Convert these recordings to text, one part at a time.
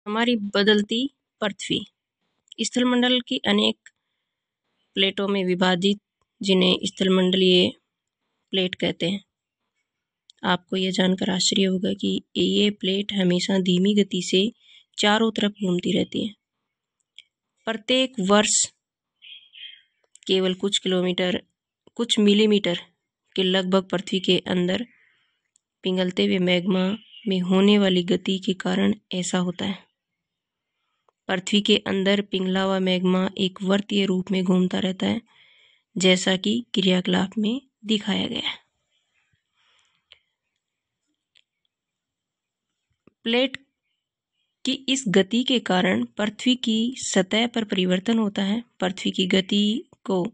हमारी बदलती पृथ्वी स्थलमंडल की अनेक प्लेटों में विभाजित, जिन्हें स्थलमंडलीय प्लेट कहते हैं। आपको यह जानकर आश्चर्य होगा कि ये प्लेट हमेशा धीमी गति से चारों तरफ घूमती रहती है। प्रत्येक वर्ष केवल कुछ मिलीमीटर के लगभग पृथ्वी के अंदर पिघलते हुए मैग्मा में होने वाली गति के कारण ऐसा होता है। पृथ्वी के अंदर पिघला हुआ मैग्मा एक वृत्तीय रूप में घूमता रहता है, जैसा कि क्रियाकलाप में दिखाया गया है। प्लेट की इस गति के कारण पृथ्वी की सतह पर परिवर्तन होता है। पृथ्वी की गति को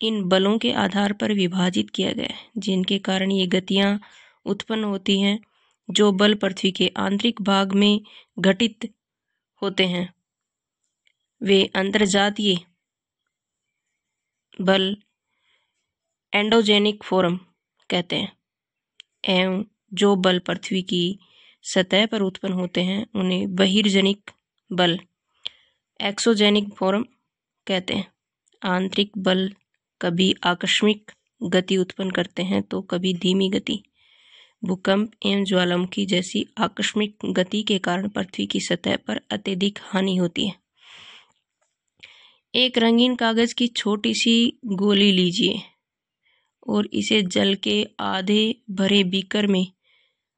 इन बलों के आधार पर विभाजित किया गया है, जिनके कारण ये गतियां उत्पन्न होती हैं। जो बल पृथ्वी के आंतरिक भाग में घटित होते हैं वे अंतर्जातीय बल एंडोजेनिक फोर्स कहते हैं, एवं जो बल पृथ्वी की सतह पर उत्पन्न होते हैं उन्हें बहिर्जनिक बल एक्सोजेनिक फोर्स कहते हैं। आंतरिक बल कभी आकस्मिक गति उत्पन्न करते हैं तो कभी धीमी गति। भूकंप एवं ज्वालामुखी जैसी आकस्मिक गति के कारण पृथ्वी की सतह पर अत्यधिक हानि होती है। एक रंगीन कागज की छोटी सी गोली लीजिए और इसे जल के आधे भरे बीकर में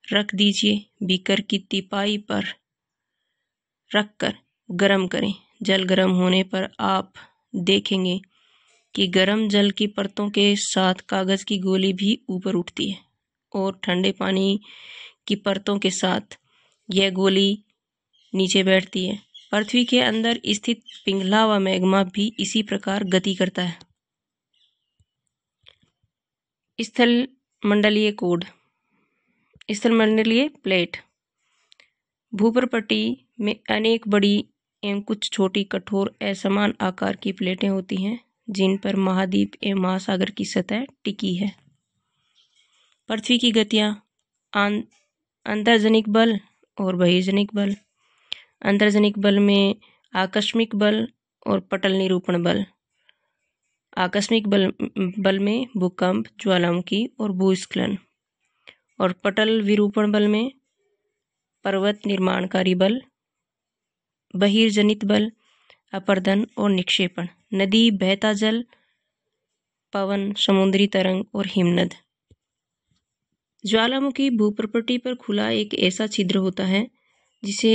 रख दीजिए। बीकर की तिपाई पर रखकर गर्म करें। जल गर्म होने पर आप देखेंगे कि गर्म जल की परतों के साथ कागज की गोली भी ऊपर उठती है और ठंडे पानी की परतों के साथ यह गोली नीचे बैठती है। पृथ्वी के अंदर स्थित पिघला हुआ मैग्मा भी इसी प्रकार गति करता है। स्थलमंडलीय कोड। स्थलमंडलीय प्लेट भूप्रपट्टी में अनेक बड़ी एवं कुछ छोटी कठोर असमान आकार की प्लेटें होती हैं, जिन पर महाद्वीप एवं महासागर की सतह टिकी है। पृथ्वी की गतियां अंतर्जनिक बल और बहिर्जनिक बल। अंतर्जनिक बल में आकस्मिक बल और पटल निरूपण बल। आकस्मिक बल में भूकंप, ज्वालामुखी और भूस्खलन, और पटल विरूपण बल में पर्वत निर्माणकारी बल। बहिर्जनित बल अपरदन और निक्षेपण, नदी, बहता जल, पवन, समुद्री तरंग और हिमनद। ज्वालामुखी भूप्रपट्टी पर खुला एक ऐसा छिद्र होता है जिसे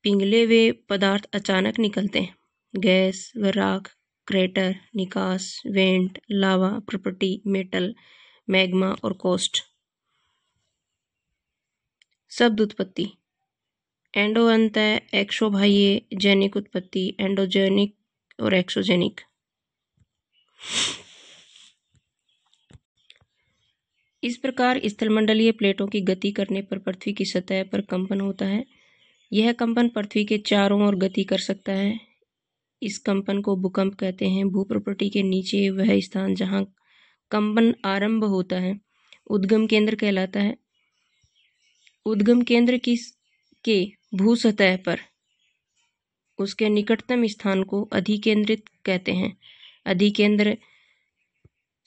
पिघले हुए पदार्थ अचानक निकलते हैं। गैस व राख, क्रेटर, निकास, वेंट, लावा, प्रपट्टी, मेटल, मैग्मा और कोस्ट। शब्द उत्पत्ति। एंडो अंतः, एक्सो बाह्य, जेनिक उत्पत्ति, एंडोजेनिक और एक्सोजेनिक। इस प्रकार स्थलमंडलीय प्लेटों की गति करने पर पृथ्वी की सतह पर कंपन होता है। यह कंपन पृथ्वी के चारों ओर गति कर सकता है। इस कंपन को भूकंप कहते हैं। भूप्रपट्टी के नीचे वह स्थान जहां कंपन आरंभ होता है उद्गम केंद्र कहलाता है। उद्गम केंद्र के भू सतह पर उसके निकटतम स्थान को अधिकेंद्रित कहते हैं। अधिकेंद्र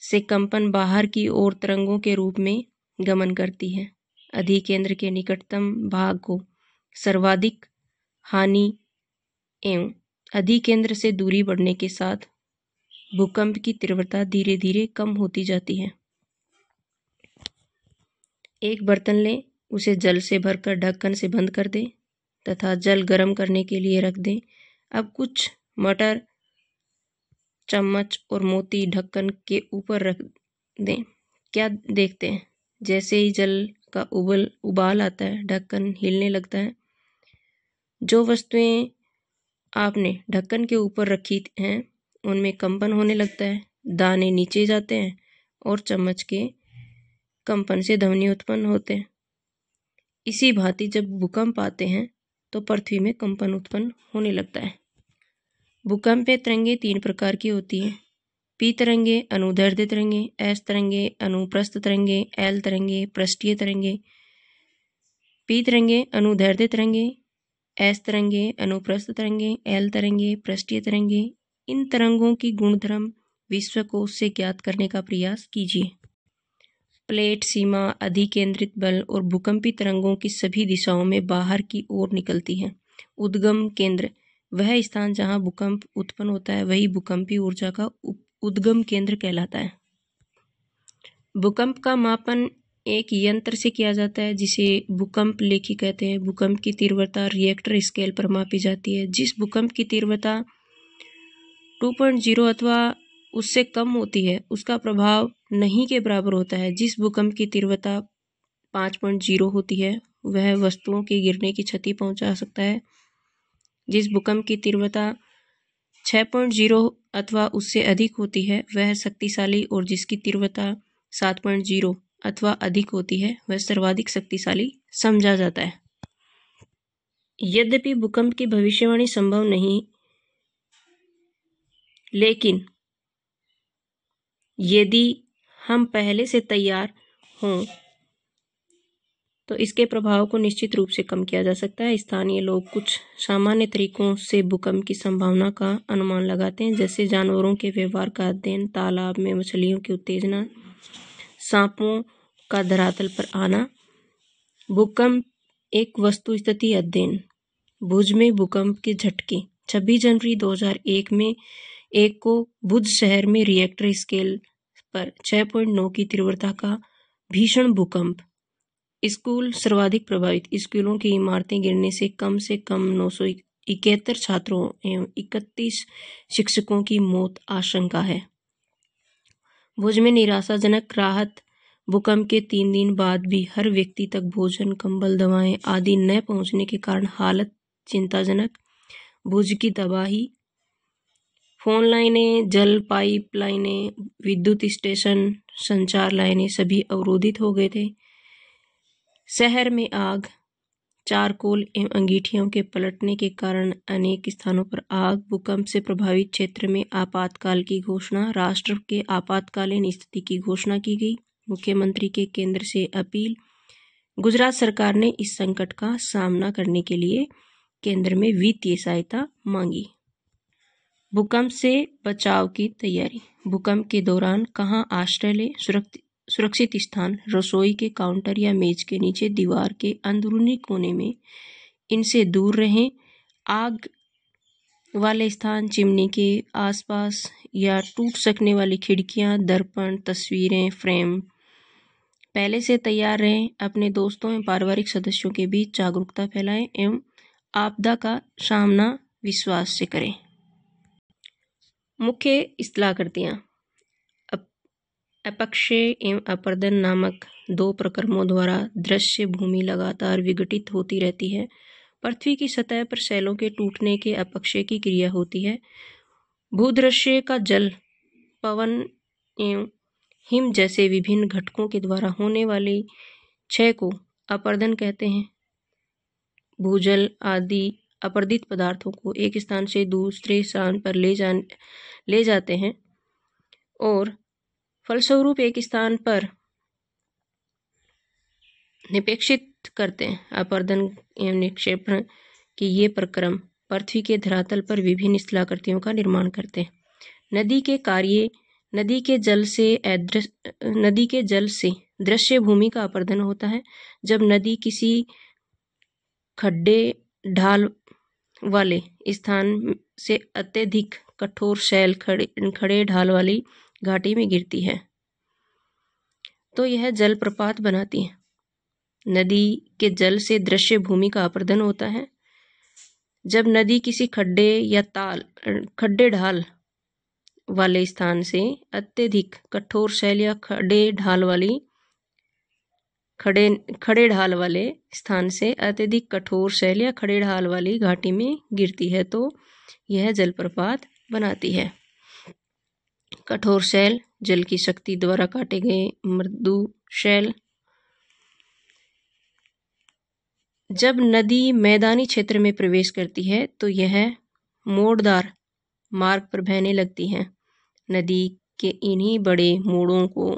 से कंपन बाहर की ओर तरंगों के रूप में गमन करती है। अधिकेंद्र के निकटतम भाग को सर्वाधिक हानि एवं अधिकेंद्र से दूरी बढ़ने के साथ भूकंप की तीव्रता धीरे धीरे कम होती जाती है। एक बर्तन लें, उसे जल से भरकर ढक्कन से बंद कर दें तथा जल गर्म करने के लिए रख दें। अब कुछ मटर, चम्मच और मोती ढक्कन के ऊपर रख दें। क्या देखते हैं? जैसे ही जल का उबाल आता है, ढक्कन हिलने लगता है। जो वस्तुएं आपने ढक्कन के ऊपर रखी हैं उनमें कंपन होने लगता है, दाने नीचे जाते हैं और चम्मच के कंपन से ध्वनि उत्पन्न होते हैं। इसी भांति जब भूकंप आते हैं तो पृथ्वी में कंपन उत्पन्न होने लगता है। भूकंपीय तरंगें 3 प्रकार की होती हैं। पी तरंगे, अनुदैर्ध्य तरंगे, एस तरंगे, अनुप्रस्थ तरंगे, एल तरंगे, पृष्ठीय तरंगे। पी तरंगे अनुदैर्ध्य तरंगे एस तरंगे, अनुप्रस्थ तरंगे, एल तरंगे, पृष्ठीय तरंगे, इन तरंगों की गुणधर्म विश्वकोश से ज्ञात करने का प्रयास कीजिए। प्लेट सीमा, अधिकेंद्रित बल और भूकंपी तरंगों की सभी दिशाओं में बाहर की ओर निकलती है। उद्गम केंद्र, वह स्थान जहां भूकंप उत्पन्न होता है वही भूकंपी ऊर्जा का उद्गम केंद्र कहलाता है। भूकंप का मापन एक यंत्र से किया जाता है जिसे भूकंप लेखी कहते हैं। भूकंप की तीव्रता रिएक्टर स्केल पर मापी जाती है। जिस भूकंप की तीव्रता 2.0 अथवा उससे कम होती है उसका प्रभाव नहीं के बराबर होता है। जिस भूकंप की तीव्रता 5.0 होती है वह वस्तुओं के गिरने की क्षति पहुंचा सकता है। जिस भूकंप की तीव्रता 6.0 अथवा उससे अधिक होती है वह शक्तिशाली और जिसकी तीव्रता 7.0 अथवा अधिक होती है वह सर्वाधिक शक्तिशाली समझा जाता है। यद्यपि भूकंप की भविष्यवाणी संभव नहीं, लेकिन यदि हम पहले से तैयार हों तो इसके प्रभाव को निश्चित रूप से कम किया जा सकता है। स्थानीय लोग कुछ सामान्य तरीकों से भूकंप की संभावना का अनुमान लगाते हैं, जैसे जानवरों के व्यवहार का अध्ययन, तालाब में मछलियों की उत्तेजना, सांपों का धरातल पर आना। भूकंप एक वस्तु स्थिति अध्ययन। भुज में भूकंप के झटके। 26 जनवरी 2001 में एक को भुज शहर में रिएक्टर स्केल पर 6.9 की तीव्रता का भीषण भूकंप। स्कूल सर्वाधिक प्रभावित। स्कूलों की इमारतें गिरने से कम 971 छात्रों एवं 31 शिक्षकों की मौत आशंका है। भुज में निराशाजनक राहत। भूकंप के 3 दिन बाद भी हर व्यक्ति तक भोजन, कंबल, दवाएं आदि न पहुंचने के कारण हालत चिंताजनक। भुज की तबाही। फोन लाइनें, जल पाइप लाइनें, विद्युत स्टेशन, संचार लाइनें सभी अवरोधित हो गए थे। शहर में आग। चारकोल एवं अंगीठियों के पलटने के कारण अनेक स्थानों पर आग। भूकंप से प्रभावित क्षेत्र में आपातकाल की घोषणा। राष्ट्र के आपातकालीन स्थिति की घोषणा की गई। मुख्यमंत्री के केंद्र से अपील। गुजरात सरकार ने इस संकट का सामना करने के लिए केंद्र में वित्तीय सहायता मांगी। भूकंप से बचाव की तैयारी। भूकंप के दौरान कहाँ आश्रय लें? सुरक्षित स्थान। रसोई के काउंटर या मेज के नीचे, दीवार के अंदरूनी कोने में, इनसे दूर रहें। आग वाले स्थान, चिमनी के आसपास या टूट सकने वाली खिड़कियां, दर्पण, तस्वीरें, फ्रेम। पहले से तैयार रहें। अपने दोस्तों एवं पारिवारिक सदस्यों के बीच जागरूकता फैलाएं एवं आपदा का सामना विश्वास से करें। मुख्य स्थलाकृतियां। अपक्षय एवं अपर्दन नामक 2 प्रक्रमों द्वारा दृश्य भूमि लगातार विघटित होती रहती है। पृथ्वी की सतह पर शैलों के टूटने के अपक्षय की क्रिया होती है। भूदृश्य का जल, पवन एवं हिम जैसे विभिन्न घटकों के द्वारा होने वाले क्षय को अपर्दन कहते हैं। भूजल आदि अपर्दित पदार्थों को एक स्थान से दूसरे स्थान पर ले जाते हैं और फलस्वरूप एक स्थान पर निक्षेपित करते हैं। अपर्दन एवं निक्षेपण की ये प्रक्रम पृथ्वी के धरातल पर विभिन्न स्थलाकृतियों का निर्माण करते हैं। नदी के जल से दृश्य भूमि का अपर्दन होता है। जब नदी किसी खड्डे ढाल वाले स्थान से अत्यधिक कठोर शैल खड़े ढाल वाली घाटी में गिरती है तो यह जलप्रपात बनाती है। नदी के जल से दृश्य भूमि का अपर्दन होता है जब नदी किसी खड्डे ढाल वाले स्थान से अत्यधिक कठोर शैल या खड़े ढाल वाले स्थान से अत्यधिक कठोर शैल या खड़े ढाल वाली घाटी में गिरती है तो यह जलप्रपात बनाती है। कठोर शैल, जल की शक्ति द्वारा काटे गए मृदु शैल। जब नदी मैदानी क्षेत्र में प्रवेश करती है तो यह मोड़दार मार्ग पर बहने लगती है। नदी के इन्हीं बड़े मोड़ों को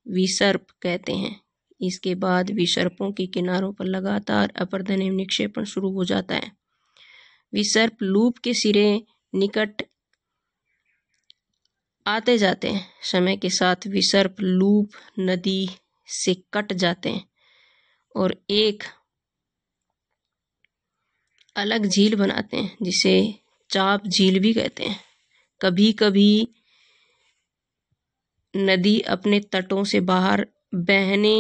विसर्प कहते हैं। इसके बाद विसर्पों के किनारों पर लगातार अपर्दन एवं निक्षेपण शुरू हो जाता है। विसर्प लूप के सिरे निकट आते जाते हैं। समय के साथ विसर्प लूप नदी से कट जाते हैं और एक अलग झील बनाते हैं जिसे चाप झील भी कहते हैं। कभी कभी नदी अपने तटों से बाहर बहने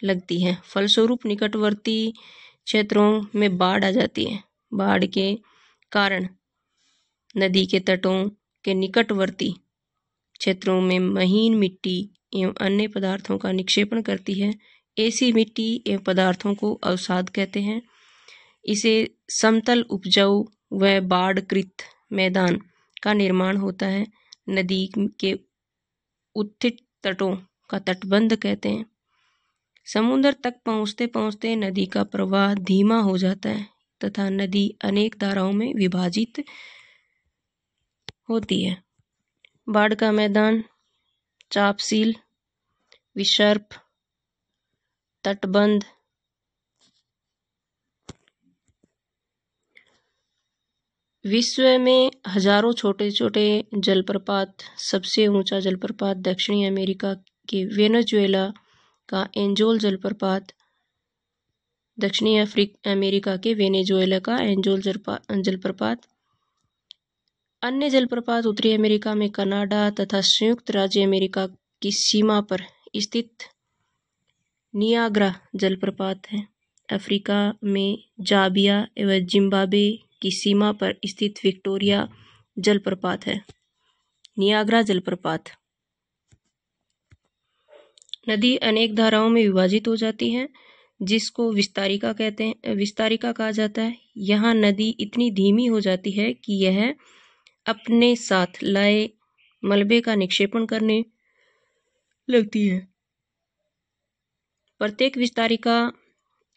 लगती है, फलस्वरूप निकटवर्ती क्षेत्रों में बाढ़ आ जाती है। बाढ़ के कारण नदी के तटों के निकटवर्ती क्षेत्रों में महीन मिट्टी एवं अन्य पदार्थों का निक्षेपण करती है। ऐसी मिट्टी एवं पदार्थों को अवसाद कहते हैं। इसे समतल उपजाऊ व बाढ़कृत मैदान का निर्माण होता है। नदी के उत्थित तटों का तटबंध कहते हैं। समुद्र तक पहुँचते पहुँचते नदी का प्रवाह धीमा हो जाता है तथा नदी अनेक धाराओं में विभाजित होती है। बाढ़ का मैदान, चापझील, विसर्प, तटबंध, विश्व में हजारों छोटे छोटे जलप्रपात। सबसे ऊंचा जलप्रपात दक्षिणी अमेरिका के वेनेजुएला का एंजोल जलप्रपात, दक्षिणी अमेरिका के वेनेजुएला का एंजोल जलप्रपात। अन्य जलप्रपात उत्तरी अमेरिका में कनाडा तथा संयुक्त राज्य अमेरिका की सीमा पर स्थित नियाग्रा जलप्रपात है। अफ्रीका में जाम्बिया एवं जिम्बाब्वे की सीमा पर स्थित विक्टोरिया जलप्रपात है। नियाग्रा जलप्रपात। नदी अनेक धाराओं में विभाजित हो जाती है जिसको विस्तारिका कहते हैं, विस्तारिका कहा जाता है। यहाँ नदी इतनी धीमी हो जाती है कि यह अपने साथ लाए मलबे का निक्षेपण करने लगती है। प्रत्येक विस्तारिका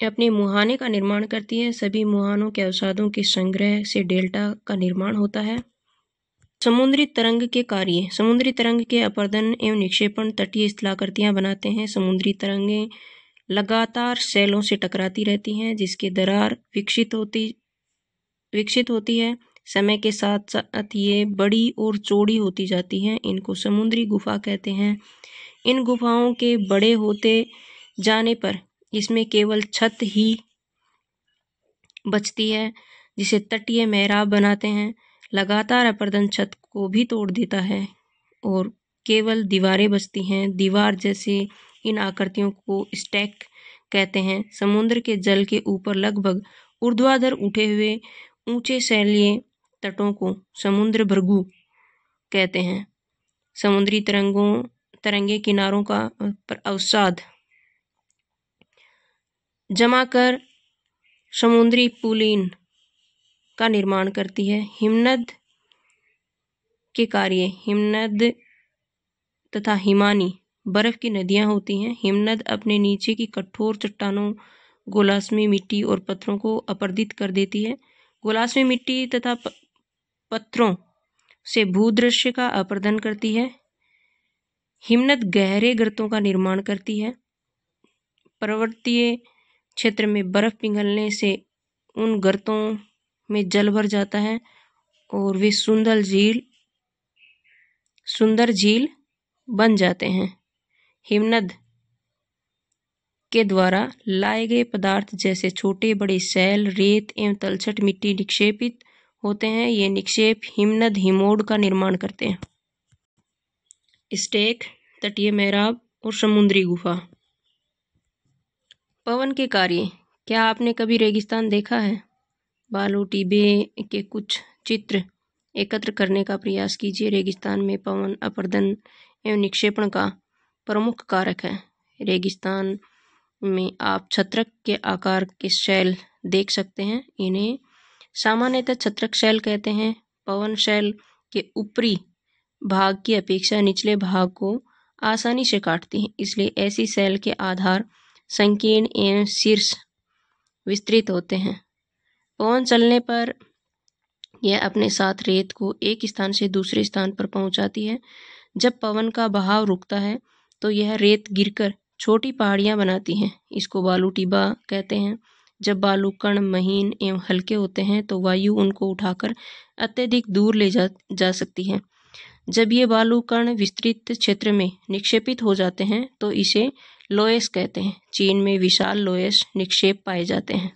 अपने मुहाने का निर्माण करती है। सभी मुहानों के अवसादों के संग्रह से डेल्टा का निर्माण होता है। समुद्री तरंग के कार्य। समुद्री तरंग के अपरदन एवं निक्षेपण तटीय स्थलाकृतियां बनाते हैं। समुद्री तरंगें लगातार सैलों से टकराती रहती हैं जिसके दरार विकसित होती है। समय के साथ साथ ये बड़ी और चौड़ी होती जाती हैं। इनको समुद्री गुफा कहते हैं। इन गुफाओं के बड़े होते जाने पर इसमें केवल छत ही बचती है जिसे तटीय मेहराब बनाते हैं। लगातार अपरदन छत को भी तोड़ देता है और केवल दीवारें बचती हैं। दीवार जैसे इन आकृतियों को स्टैक कहते हैं। समुद्र के जल के ऊपर लगभग ऊर्ध्वाधर उठे हुए ऊंचे शैलीय तटों को समुद्र भृगु कहते हैं। समुद्री तरंगे किनारों का पर अवसाद जमा कर समुद्री पुलिन का निर्माण करती है। हिमनद के कार्य। हिमनद तथा हिमानी बर्फ की नदियां होती हैं। हिमनद अपने नीचे की कठोर चट्टानों, गोलाश्मी मिट्टी और पत्थरों को अपरदित कर देती है। गोलाश्मी मिट्टी तथा पत्थरों से भूदृश्य का अपरदन करती है। हिमनद गहरे गर्तों का निर्माण करती है। पर्वतीय क्षेत्र में बर्फ पिघलने से उन गर्तों में जल भर जाता है और वे सुंदर झील बन जाते हैं। हिमनद के द्वारा लाए गए पदार्थ जैसे छोटे बड़े सैल, रेत एवं तलछट मिट्टी निक्षेपित होते हैं। ये निक्षेप हिमनद हिमोड का निर्माण करते हैं। स्टैक, तटीय मेहराब और समुद्री गुफा। पवन के कार्य। क्या आपने कभी रेगिस्तान देखा है? बालूटीबे के कुछ चित्र एकत्र करने का प्रयास कीजिए। रेगिस्तान में पवन अपरदन एवं निक्षेपण का प्रमुख कारक है। रेगिस्तान में आप छत्रक के आकार के शैल देख सकते हैं। इन्हें सामान्यतः छत्रक शैल कहते हैं। पवन शैल के ऊपरी भाग की अपेक्षा निचले भाग को आसानी से काटती हैं, इसलिए ऐसी शैल के आधार संकीर्ण एवं शीर्ष विस्तृत होते हैं। पवन चलने पर यह अपने साथ रेत को एक स्थान से दूसरे स्थान पर पहुंचाती है। जब पवन का बहाव रुकता है तो यह रेत गिरकर छोटी पहाड़ियां बनाती हैं। इसको बालूटीबा कहते हैं। जब बालू कण महीन एवं हल्के होते हैं तो वायु उनको उठाकर अत्यधिक दूर ले जा सकती है। जब ये बालू कण विस्तृत क्षेत्र में निक्षेपित हो जाते हैं तो इसे लोयस कहते हैं। चीन में विशाल लोयस निक्षेप पाए जाते हैं।